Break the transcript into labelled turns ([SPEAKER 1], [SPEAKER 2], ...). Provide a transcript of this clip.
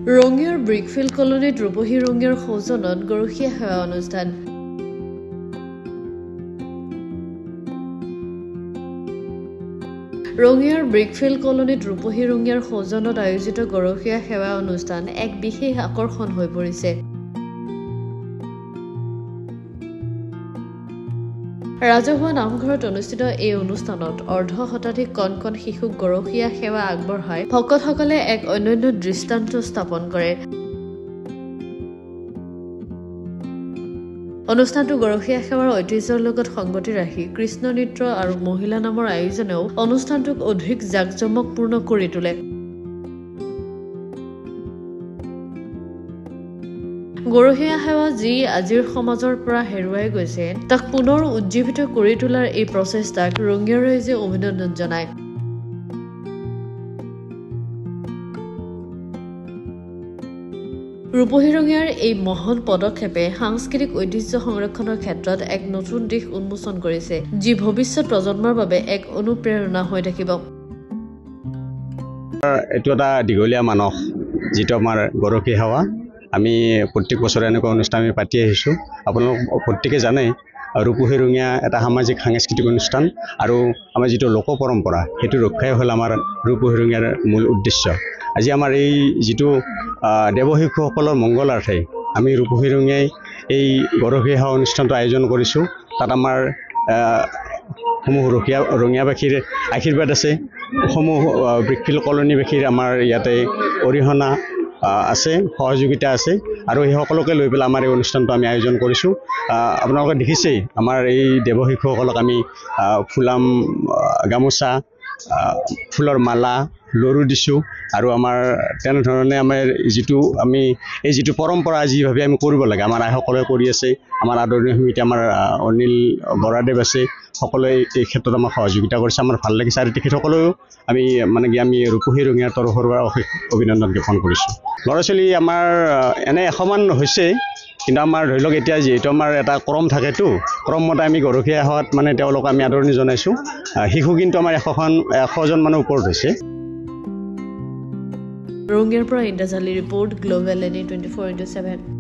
[SPEAKER 1] ৰঙিয়াৰ ব্ৰিকফিল্ড কলনীত ৰূপহী ৰঙিয়াৰ সৌজন্যত গৰখীয়া সেৱা অনুষ্ঠান। ৰঙিয়াৰ ব্ৰিকফিল্ড কলনীত ৰূপহী ৰঙিয়াৰ সৌজন্যত আয়োজিত গৰখীয়া সেৱা অনুষ্ঠান এক বিশেষ আকৰ্ষণ হৈ পৰিছে। ৰাজহুৱা নামঘৰত অনুষ্ঠিত এই অনুষ্ঠানত অৰ্ধ শতাধিক কণ কণ শিশুক গৰখীয়া সেৱা আগবঢ়াই ভকতসকলে এক অনন্য দৃষ্টান্ত স্থাপন কৰে। অনুষ্ঠানটো গৰখীয়া সেৱাৰ ঐতিহ্যৰ লগত সংগতি ৰাখি কৃষ্ণ নৃত্য আৰু মহিলা নামৰ আয়োজনেও অনুষ্ঠানটোক অধিক জাকজমকপূৰ্ণ কৰি তোলে। গৰখীয়া সেৱা যি আজিৰ সমাজৰ পৰা হেৰুৱাই গৈছে তাক পুনৰ উজ্জীৱিত কৰি তোলাৰ এই প্ৰচেষ্টাক ৰঙিয়া ৰাইজে অভিনন্দন জনায়। ৰূপহী ৰঙিয়াৰ এই মহান পদক্ষেপে সাংস্কৃতিক ঐতিহ্য সংৰক্ষণৰ ক্ষেত্ৰত এক নতুন দিশ উন্মোচন কৰিছে, যি ভৱিষ্যত প্ৰজন্মৰ বাবে এক অনুপ্ৰেৰণা হৈ থাকিব।
[SPEAKER 2] এইটো এটা দীঘলীয়া মানস, যিটো আমাৰ গৰখীয়া সেৱা। আমি প্ৰত্যেক বছৰে এনেকুৱা অনুষ্ঠান আমি পাতি আহিছোঁ। আপোনালোক প্ৰত্যেকে জানে ৰূপহী ৰঙিয়া এটা সামাজিক সাংস্কৃতিক অনুষ্ঠান আৰু আমাৰ যিটো লোক পৰম্পৰা সেইটো ৰক্ষাই হ'ল আমাৰ ৰূপহী ৰঙিয়াৰ মূল উদ্দেশ্য। আজি আমাৰ এই যিটো দেৱশিশুসকলৰ মংগলাৰ্থে আমি ৰূপহী ৰঙিয়াই এই গৰখীয়া সেৱা অনুষ্ঠানটো আয়োজন কৰিছোঁ। তাত আমাৰ সমূহ ৰঙিয়াবাসীৰ আশীৰ্বাদ আছে, সমূহ ব্ৰিকফিল্ড কলনীবাসীৰ আমাৰ ইয়াতে অৰিহণা আছে, সহযোগিতা আছে আৰু সেই সকলোকে লৈ পেলাই আমাৰ এই অনুষ্ঠানটো আমি আয়োজন কৰিছোঁ। আপোনালোকে দেখিছেই আমাৰ এই দেৱশিশুসকলক আমি ফুলাম, গামোচা, ফুলৰ মালা, লৰু দিছোঁ আৰু আমাৰ তেনেধৰণে আমাৰ যিটো পৰম্পৰা যিভাৱে আমি কৰিব লাগে আমাৰ আইসকলে কৰি আছে। আমাৰ আদৰণীয় সমিতি আমাৰ অনিল বৰাদেৱ আছে, সকলোৱে এই ক্ষেত্ৰত আমাক সহযোগিতা কৰিছে। আমাৰ ভাল লাগিছে আৰু তেখেতসকলেও আমি ৰূপহী ৰঙিয়াৰ তৰফৰ পৰা অশেষ অভিনন্দন জ্ঞাপন কৰিছোঁ। ল'ৰা ছোৱালী আমাৰ এনে 100মান হৈছে, কিন্তু আমাৰ ধৰি লওক এতিয়া যিহেতু আমাৰ এটা ক্ৰম থাকেতো, ক্ৰমমতে আমি গৰখীয়া সেৱাত তেওঁলোকক আমি আদৰণি জনাইছোঁ। শিশু কিন্তু আমাৰ 100জন মানৰ ওপৰত হৈছে।
[SPEAKER 1] ৰঙিয়াৰ পৰা ইন্দ্ৰাজালি ৰিপৰ্ট, গ্লোবেল NE 24/7।